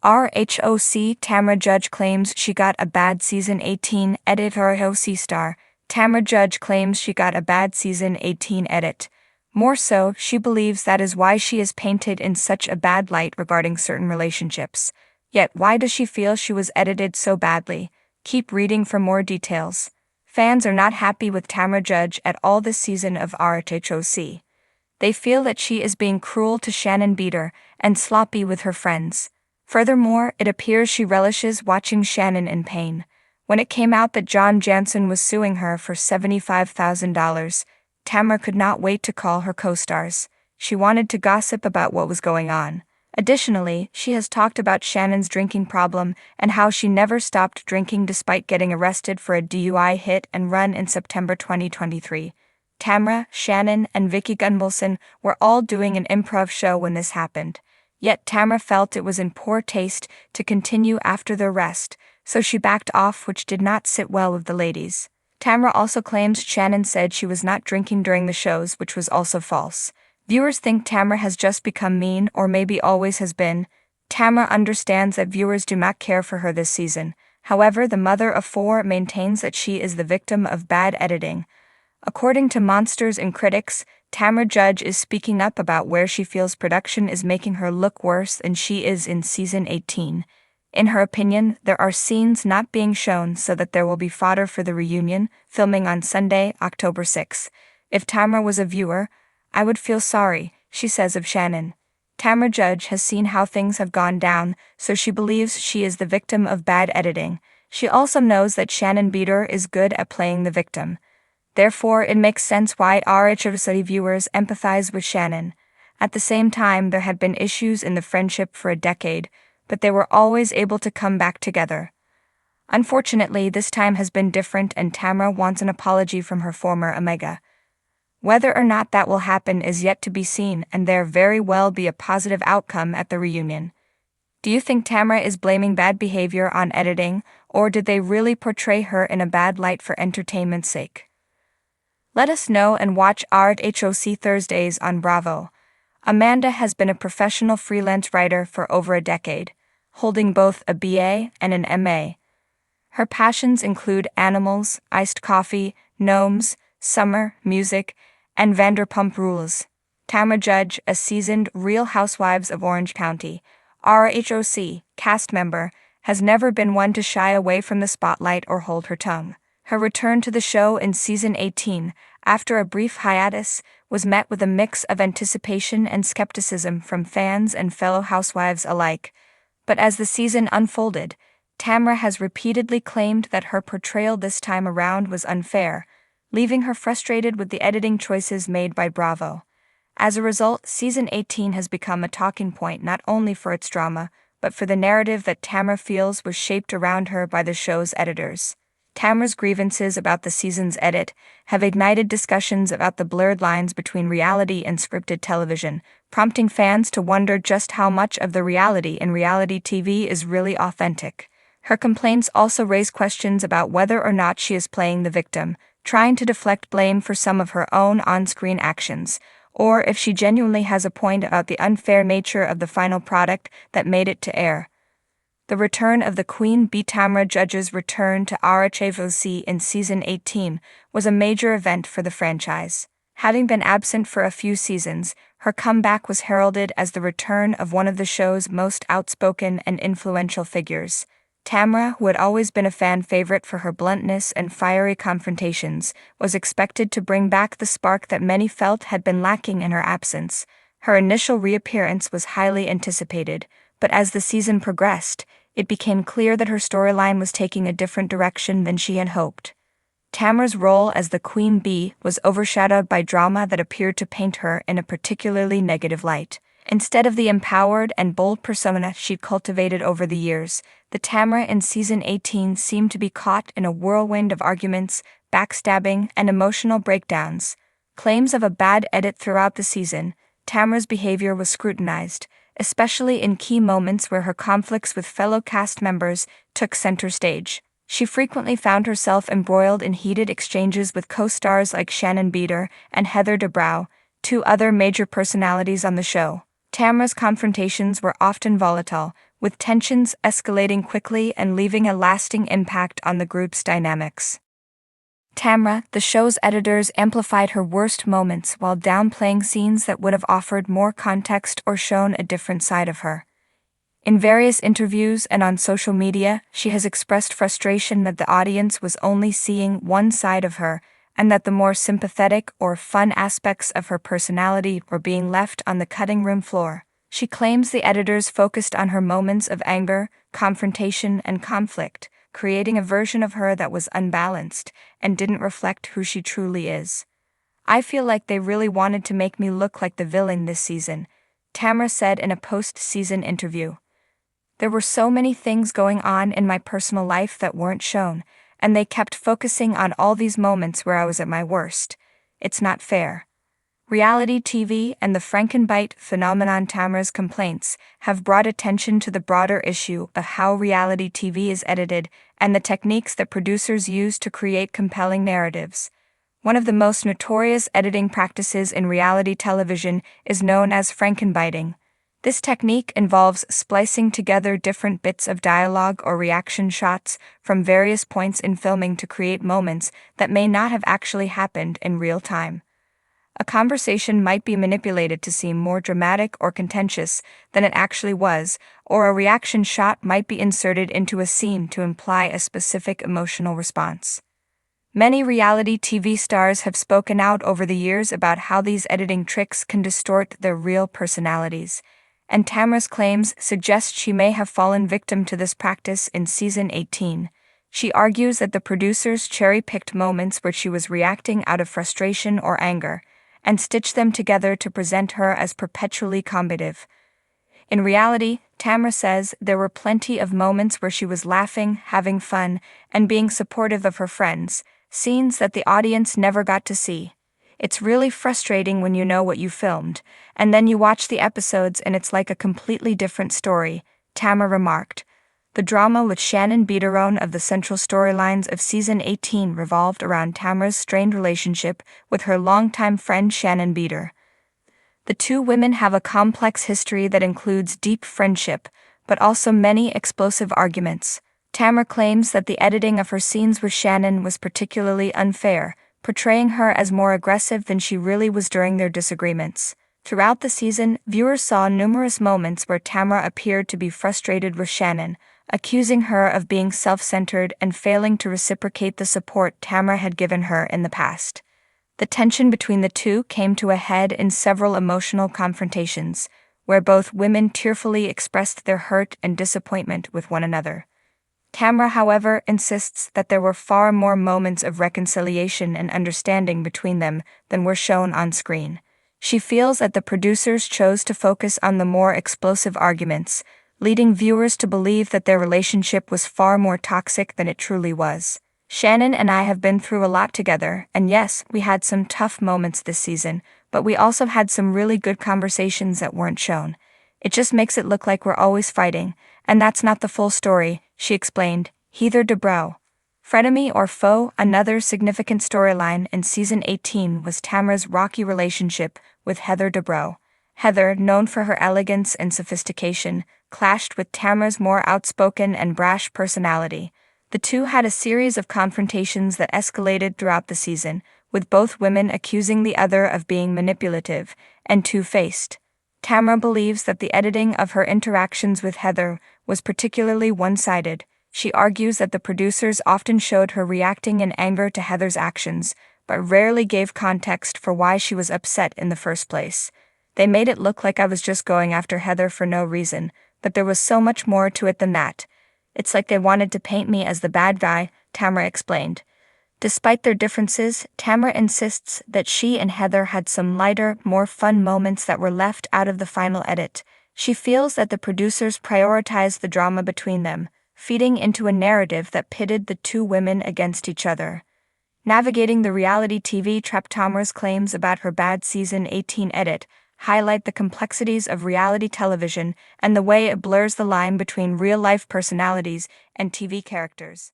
RHOC Tamra Judge claims she got a bad season 18 edit. RHOC star Tamra Judge claims she got a bad season 18 edit. More so, she believes that is why she is painted in such a bad light regarding certain relationships. Yet why does she feel she was edited so badly? Keep reading for more details. Fans are not happy with Tamra Judge at all this season of RHOC. They feel that she is being cruel to Shannon Beater and sloppy with her friends. Furthermore, it appears she relishes watching Shannon in pain. When it came out that John Jansen was suing her for $75,000, Tamra could not wait to call her co-stars. She wanted to gossip about what was going on. Additionally, she has talked about Shannon's drinking problem and how she never stopped drinking despite getting arrested for a DUI hit and run in September 2023. Tamra, Shannon, and Vicki Gunvalson were all doing an improv show when this happened. Yet Tamra felt it was in poor taste to continue after the arrest, so she backed off, which did not sit well with the ladies. Tamra also claims Shannon said she was not drinking during the shows, which was also false. Viewers think Tamra has just become mean, or maybe always has been. Tamra understands that viewers do not care for her this season. However, the mother of four maintains that she is the victim of bad editing. According to Monsters and Critics, Tamra Judge is speaking up about where she feels production is making her look worse than she is in season 18. In her opinion, there are scenes not being shown so that there will be fodder for the reunion, filming on Sunday, October 6. If Tamra was a viewer, I would feel sorry, she says of Shannon. Tamra Judge has seen how things have gone down, so she believes she is the victim of bad editing. She also knows that Shannon Beater is good at playing the victim. Therefore, it makes sense why RHOC viewers empathize with Shannon. At the same time, there had been issues in the friendship for a decade, but they were always able to come back together. Unfortunately, this time has been different, and Tamra wants an apology from her former Omega. Whether or not that will happen is yet to be seen, and there very well be a positive outcome at the reunion. Do you think Tamra is blaming bad behavior on editing, or did they really portray her in a bad light for entertainment's sake? Let us know and watch RHOC Thursdays on Bravo. Amanda has been a professional freelance writer for over a decade, holding both a BA and an MA. Her passions include animals, iced coffee, gnomes, summer, music, and Vanderpump Rules. Tamra Judge, a seasoned Real Housewives of Orange County, RHOC cast member, has never been one to shy away from the spotlight or hold her tongue. Her return to the show in season 18, after a brief hiatus, was met with a mix of anticipation and skepticism from fans and fellow housewives alike. But as the season unfolded, Tamra has repeatedly claimed that her portrayal this time around was unfair, leaving her frustrated with the editing choices made by Bravo. As a result, season 18 has become a talking point not only for its drama, but for the narrative that Tamra feels was shaped around her by the show's editors. Tamra's grievances about the season's edit have ignited discussions about the blurred lines between reality and scripted television, prompting fans to wonder just how much of the reality in reality TV is really authentic. Her complaints also raise questions about whether or not she is playing the victim, trying to deflect blame for some of her own on-screen actions, or if she genuinely has a point about the unfair nature of the final product that made it to air. The return of the Queen Bee. Tamra Judge's return to RHOC in season 18 was a major event for the franchise. Having been absent for a few seasons, her comeback was heralded as the return of one of the show's most outspoken and influential figures. Tamra, who had always been a fan favorite for her bluntness and fiery confrontations, was expected to bring back the spark that many felt had been lacking in her absence. Her initial reappearance was highly anticipated, but as the season progressed, it became clear that her storyline was taking a different direction than she had hoped. Tamra's role as the Queen Bee was overshadowed by drama that appeared to paint her in a particularly negative light. Instead of the empowered and bold persona she'd cultivated over the years, the Tamra in season 18 seemed to be caught in a whirlwind of arguments, backstabbing, and emotional breakdowns. Claims of a bad edit throughout the season, Tamra's behavior was scrutinized, especially in key moments where her conflicts with fellow cast members took center stage. She frequently found herself embroiled in heated exchanges with co-stars like Shannon Beater and Heather Dubrow, two other major personalities on the show. Tamra's confrontations were often volatile, with tensions escalating quickly and leaving a lasting impact on the group's dynamics. Tamra, the show's editors, amplified her worst moments while downplaying scenes that would have offered more context or shown a different side of her. In various interviews and on social media, she has expressed frustration that the audience was only seeing one side of her, and that the more sympathetic or fun aspects of her personality were being left on the cutting room floor. She claims the editors focused on her moments of anger, confrontation, and conflict, creating a version of her that was unbalanced and didn't reflect who she truly is. "I feel like they really wanted to make me look like the villain this season," Tamra said in a post-season interview. "There were so many things going on in my personal life that weren't shown, and they kept focusing on all these moments where I was at my worst. It's not fair." Reality TV and the Frankenbite phenomenon. Tamra's complaints have brought attention to the broader issue of how reality TV is edited and the techniques that producers use to create compelling narratives. One of the most notorious editing practices in reality television is known as Frankenbiting. This technique involves splicing together different bits of dialogue or reaction shots from various points in filming to create moments that may not have actually happened in real time. A conversation might be manipulated to seem more dramatic or contentious than it actually was, or a reaction shot might be inserted into a scene to imply a specific emotional response. Many reality TV stars have spoken out over the years about how these editing tricks can distort their real personalities, and Tamra's claims suggest she may have fallen victim to this practice in season 18. She argues that the producers cherry-picked moments where she was reacting out of frustration or anger, and stitched them together to present her as perpetually combative. In reality, Tamra says there were plenty of moments where she was laughing, having fun, and being supportive of her friends, scenes that the audience never got to see. "It's really frustrating when you know what you filmed, and then you watch the episodes and it's like a completely different story," Tamra remarked. The drama with Shannon Beaterone of the central storylines of season 18 revolved around Tamra's strained relationship with her longtime friend Shannon Beater. The two women have a complex history that includes deep friendship, but also many explosive arguments. Tamra claims that the editing of her scenes with Shannon was particularly unfair, portraying her as more aggressive than she really was during their disagreements. Throughout the season, viewers saw numerous moments where Tamra appeared to be frustrated with Shannon, accusing her of being self-centered and failing to reciprocate the support Tamra had given her in the past. The tension between the two came to a head in several emotional confrontations, where both women tearfully expressed their hurt and disappointment with one another. Tamra, however, insists that there were far more moments of reconciliation and understanding between them than were shown on screen. She feels that the producers chose to focus on the more explosive arguments, leading viewers to believe that their relationship was far more toxic than it truly was. "Shannon and I have been through a lot together, and yes, we had some tough moments this season, but we also had some really good conversations that weren't shown. It just makes it look like we're always fighting, and that's not the full story," she explained. Heather Dubrow. Frenemy or foe. Another significant storyline in season 18 was Tamra's rocky relationship with Heather Dubrow. Heather, known for her elegance and sophistication, clashed with Tamra's more outspoken and brash personality. The two had a series of confrontations that escalated throughout the season, with both women accusing the other of being manipulative and two-faced. Tamra believes that the editing of her interactions with Heather was particularly one-sided. She argues that the producers often showed her reacting in anger to Heather's actions, but rarely gave context for why she was upset in the first place. "They made it look like I was just going after Heather for no reason, but there was so much more to it than that. It's like they wanted to paint me as the bad guy," Tamra explained. Despite their differences, Tamra insists that she and Heather had some lighter, more fun moments that were left out of the final edit. She feels that the producers prioritized the drama between them, feeding into a narrative that pitted the two women against each other. Navigating the reality TV trap. Tamra's claims about her bad season 18 edit highlight the complexities of reality television and the way it blurs the line between real-life personalities and TV characters.